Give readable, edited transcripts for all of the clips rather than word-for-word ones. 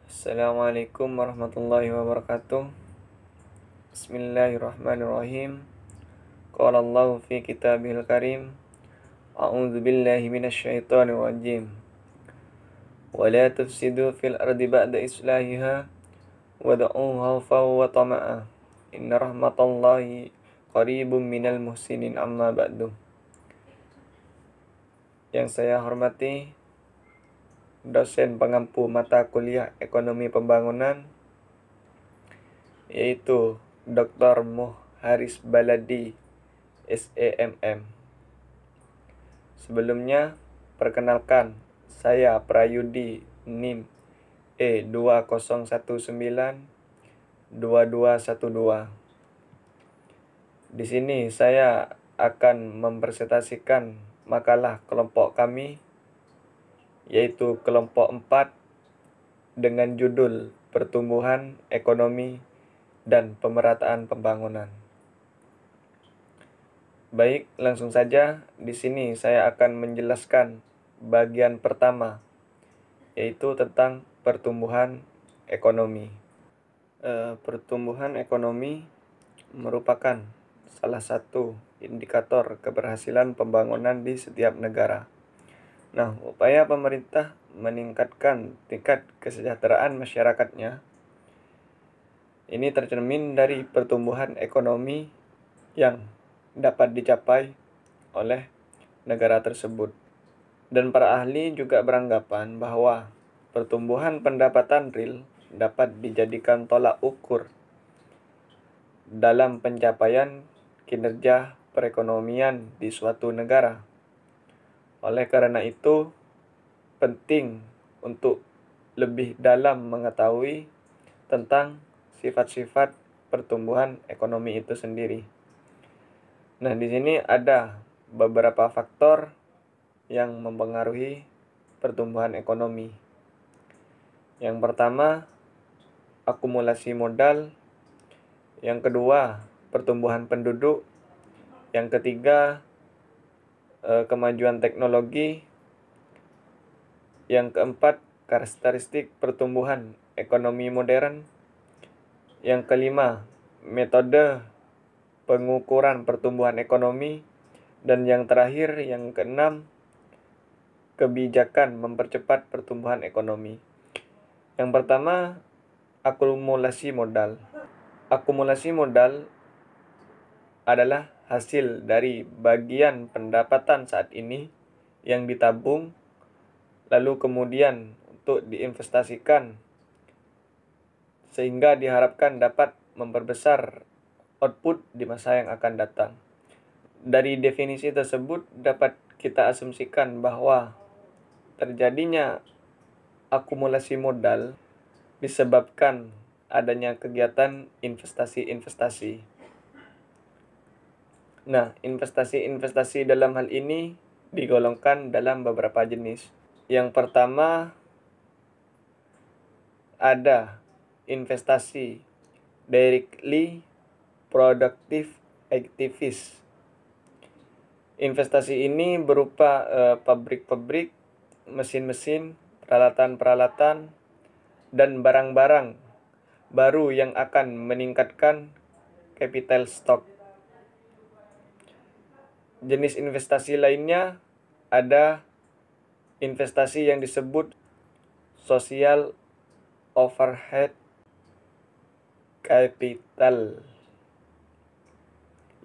Assalamualaikum warahmatullahi wabarakatuh. Bismillahirrahmanirrahim. Qala Allahu fi kitabihil karim. A'udzu billahi minasyaitonir rajim. Wa la tufsidu fil ardi ba'da islahiha wad'uhu khawfan wa tama'a. Inna rahmatallahi qaribum minal muhsinin amma ba'du. Yang saya hormati dosen pengampu mata kuliah Ekonomi Pembangunan, yaitu Dr. Haris Baladi, SEMM. Sebelumnya, perkenalkan, saya Prayudi NIM E20192212. Di sini saya akan mempresentasikan makalah kelompok kami, yaitu kelompok 4 dengan judul Pertumbuhan Ekonomi dan Pemerataan Pembangunan. Baik, langsung saja. Di sini saya akan menjelaskan bagian pertama, yaitu tentang pertumbuhan ekonomi. Pertumbuhan ekonomi merupakan salah satu indikator keberhasilan pembangunan di setiap negara. Nah, upaya pemerintah meningkatkan tingkat kesejahteraan masyarakatnya ini tercermin dari pertumbuhan ekonomi yang dapat dicapai oleh negara tersebut. Dan para ahli juga beranggapan bahwa pertumbuhan pendapatan real dapat dijadikan tolak ukur dalam pencapaian kinerja perekonomian di suatu negara. Oleh karena itu, penting untuk lebih dalam mengetahui tentang sifat-sifat pertumbuhan ekonomi itu sendiri. Nah, di sini ada beberapa faktor yang mempengaruhi pertumbuhan ekonomi. Yang pertama, akumulasi modal. Yang kedua, pertumbuhan penduduk. Yang ketiga, kemajuan teknologi. Yang keempat, karakteristik pertumbuhan ekonomi modern. Yang kelima, metode pengukuran pertumbuhan ekonomi. Dan yang terakhir, yang keenam, kebijakan mempercepat pertumbuhan ekonomi. Yang pertama, akumulasi modal. Akumulasi modal adalah hasil dari bagian pendapatan saat ini yang ditabung lalu kemudian untuk diinvestasikan sehingga diharapkan dapat memperbesar output di masa yang akan datang. Dari definisi tersebut dapat kita asumsikan bahwa terjadinya akumulasi modal disebabkan adanya kegiatan investasi-investasi. Nah, investasi-investasi dalam hal ini digolongkan dalam beberapa jenis. Yang pertama, ada investasi directly productive activities. Investasi ini berupa pabrik-pabrik, mesin-mesin, peralatan-peralatan, dan barang-barang baru yang akan meningkatkan capital stock. Jenis investasi lainnya ada investasi yang disebut social overhead capital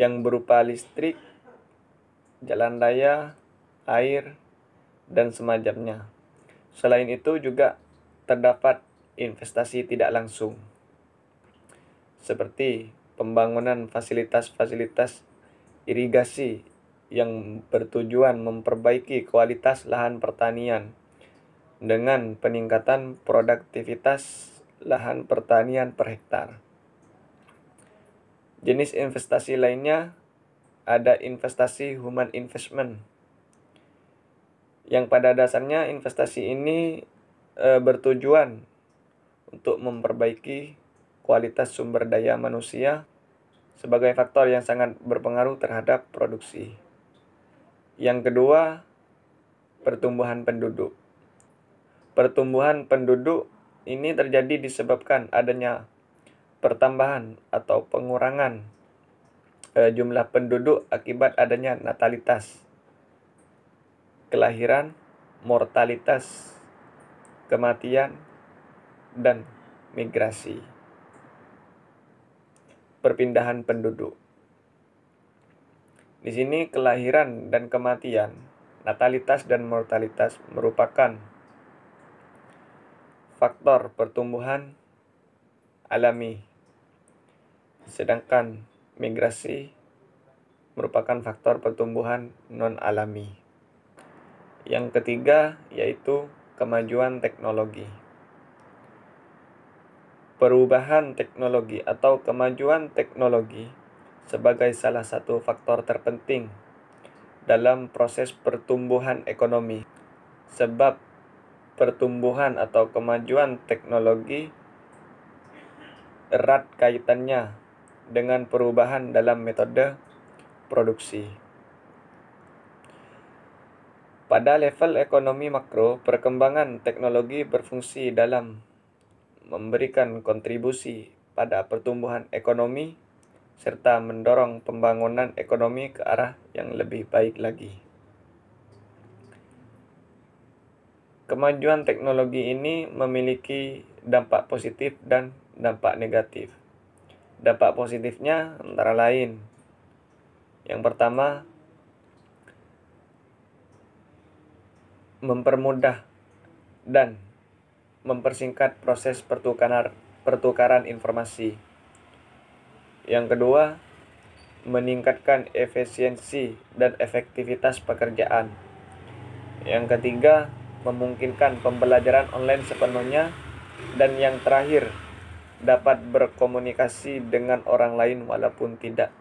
yang berupa listrik, jalan raya, air, dan semacamnya. Selain itu juga terdapat investasi tidak langsung, seperti pembangunan fasilitas-fasilitas irigasi yang bertujuan memperbaiki kualitas lahan pertanian dengan peningkatan produktivitas lahan pertanian per hektar. Jenis investasi lainnya ada investasi human investment, yang pada dasarnya investasi ini bertujuan untuk memperbaiki kualitas sumber daya manusia sebagai faktor yang sangat berpengaruh terhadap produksi. Yang kedua, pertumbuhan penduduk. Pertumbuhan penduduk ini terjadi disebabkan adanya pertambahan atau pengurangan jumlah penduduk akibat adanya natalitas, kelahiran, mortalitas, kematian, dan migrasi. Perpindahan penduduk. Di sini kelahiran dan kematian, natalitas dan mortalitas merupakan faktor pertumbuhan alami, sedangkan migrasi merupakan faktor pertumbuhan non-alami. Yang ketiga yaitu kemajuan teknologi. Perubahan teknologi atau kemajuan teknologi sebagai salah satu faktor terpenting dalam proses pertumbuhan ekonomi. Sebab pertumbuhan atau kemajuan teknologi erat kaitannya dengan perubahan dalam metode produksi. Pada level ekonomi makro, perkembangan teknologi berfungsi dalam memberikan kontribusi pada pertumbuhan ekonomi serta mendorong pembangunan ekonomi ke arah yang lebih baik lagi. Kemajuan teknologi ini memiliki dampak positif dan dampak negatif. Dampak positifnya antara lain, yang pertama, mempermudah dan mempersingkat proses pertukaran informasi. Yang kedua, meningkatkan efisiensi dan efektivitas pekerjaan. Yang ketiga, memungkinkan pembelajaran online sepenuhnya. Dan yang terakhir, dapat berkomunikasi dengan orang lain walaupun tidak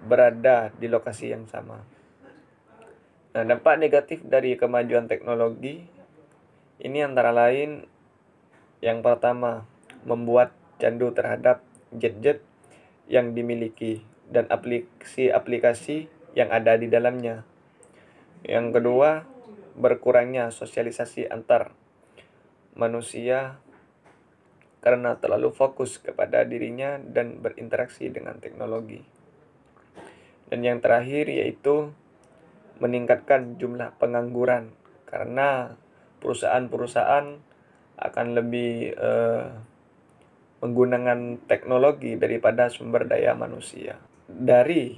berada di lokasi yang sama. Nah, dampak negatif dari kemajuan teknologi ini antara lain, yang pertama, membuat candu terhadap gadget yang dimiliki dan aplikasi-aplikasi yang ada di dalamnya. Yang kedua, berkurangnya sosialisasi antar manusia karena terlalu fokus kepada dirinya dan berinteraksi dengan teknologi. Dan yang terakhir yaitu meningkatkan jumlah pengangguran karena perusahaan-perusahaan akan lebih menggunakan teknologi daripada sumber daya manusia. Dari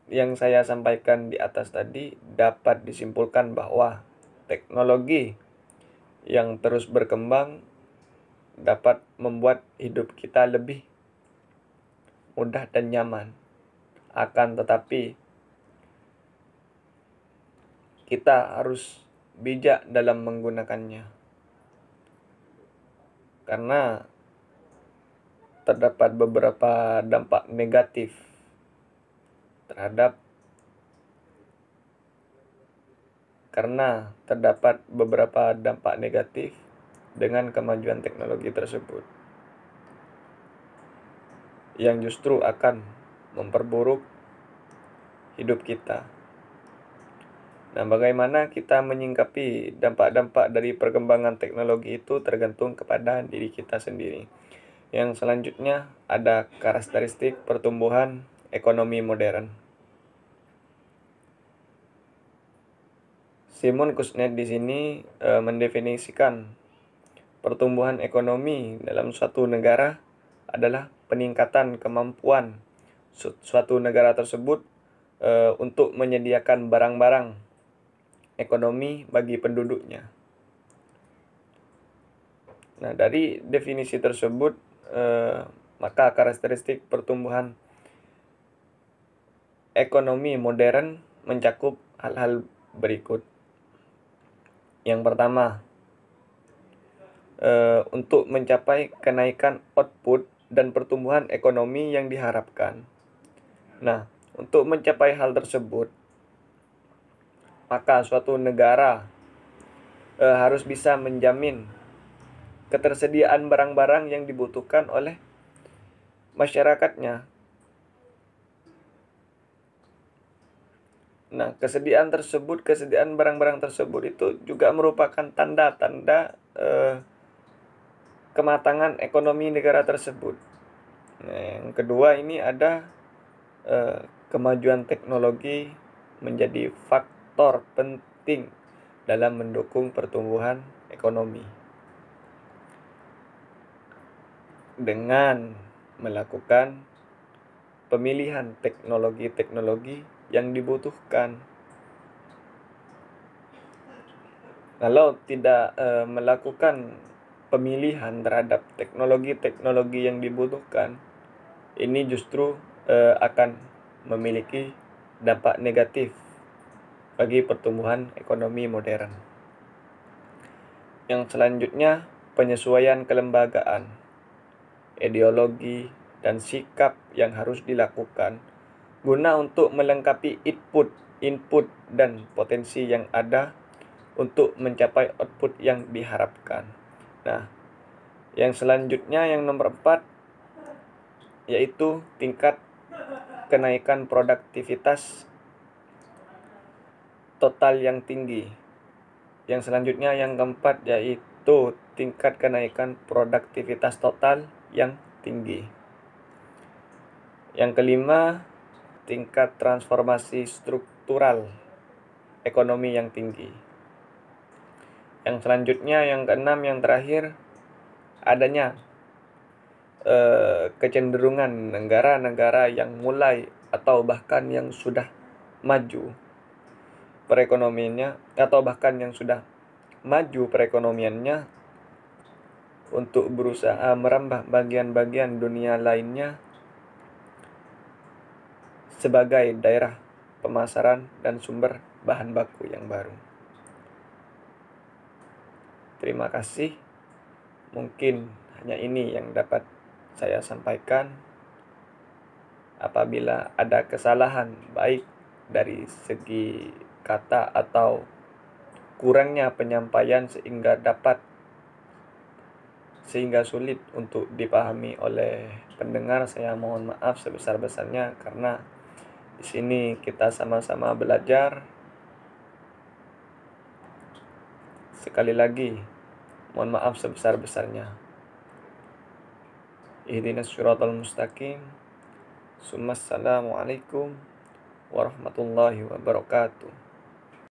yang saya sampaikan di atas tadi dapat disimpulkan bahwa teknologi yang terus berkembang dapat membuat hidup kita lebih mudah dan nyaman. Akan tetapi kita harus bijak dalam menggunakannya. Karena terdapat beberapa dampak negatif dengan kemajuan teknologi tersebut yang justru akan memperburuk hidup kita. Nah, bagaimana kita menyingkapi dampak-dampak dari perkembangan teknologi itu tergantung kepada diri kita sendiri. Yang selanjutnya ada karakteristik pertumbuhan ekonomi modern. Simon Kuznets di sini mendefinisikan pertumbuhan ekonomi dalam suatu negara adalah peningkatan kemampuan suatu negara tersebut untuk menyediakan barang-barang ekonomi bagi penduduknya. Nah, dari definisi tersebut, maka karakteristik pertumbuhan ekonomi modern mencakup hal-hal berikut. Yang pertama, untuk mencapai kenaikan output dan pertumbuhan ekonomi yang diharapkan. Nah, untuk mencapai hal tersebut, maka suatu negara harus bisa menjamin ketersediaan barang-barang yang dibutuhkan oleh masyarakatnya. Nah, kesediaan barang-barang tersebut itu juga merupakan tanda-tanda kematangan ekonomi negara tersebut. Nah, yang kedua ini ada kemajuan teknologi menjadi faktor penting dalam mendukung pertumbuhan ekonomi. Dengan melakukan pemilihan teknologi-teknologi yang dibutuhkan. Kalau tidak melakukan pemilihan terhadap teknologi-teknologi yang dibutuhkan, ini justru akan memiliki dampak negatif bagi pertumbuhan ekonomi modern. Yang selanjutnya, penyesuaian kelembagaan, ideologi, dan sikap yang harus dilakukan guna untuk melengkapi input, dan potensi yang ada untuk mencapai output yang diharapkan. Nah, yang selanjutnya yang nomor 4 yaitu tingkat kenaikan produktivitas total yang tinggi. Yang selanjutnya yang keempat yaitu tingkat kenaikan produktivitas total yang tinggi. Yang kelima, tingkat transformasi struktural ekonomi yang tinggi. Yang selanjutnya yang keenam, yang terakhir, adanya kecenderungan negara-negara yang mulai atau bahkan yang sudah maju perekonomiannya atau bahkan yang sudah maju perekonomiannya untuk berusaha merambah bagian-bagian dunia lainnya sebagai daerah pemasaran dan sumber bahan baku yang baru. Terima kasih. Mungkin hanya ini yang dapat saya sampaikan. Apabila ada kesalahan baik dari segi kata atau kurangnya penyampaian sehingga sulit untuk dipahami oleh pendengar, saya mohon maaf sebesar-besarnya karena di sini kita sama-sama belajar. Sekali lagi, mohon maaf sebesar-besarnya. Ihdinas syiratal mustaqim. Assalamualaikum warahmatullahi wabarakatuh.